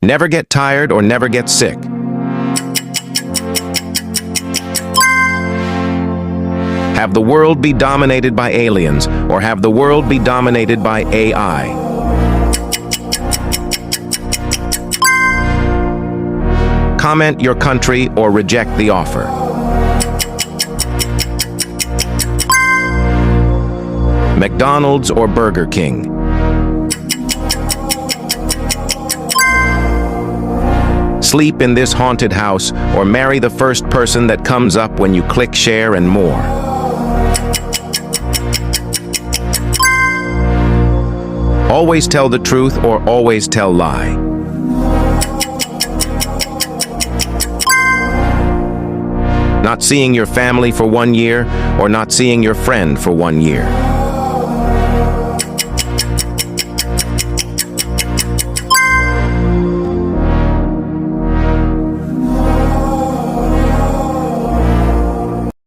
Never get tired or never get sick. Have the world be dominated by aliens, or have the world be dominated by AI? Comment your country or reject the offer. McDonald's or Burger King? Sleep in this haunted house or marry the first person that comes up when you click share and more. Always tell the truth or always tell lie. Not seeing your family for 1 year or not seeing your friend for 1 year.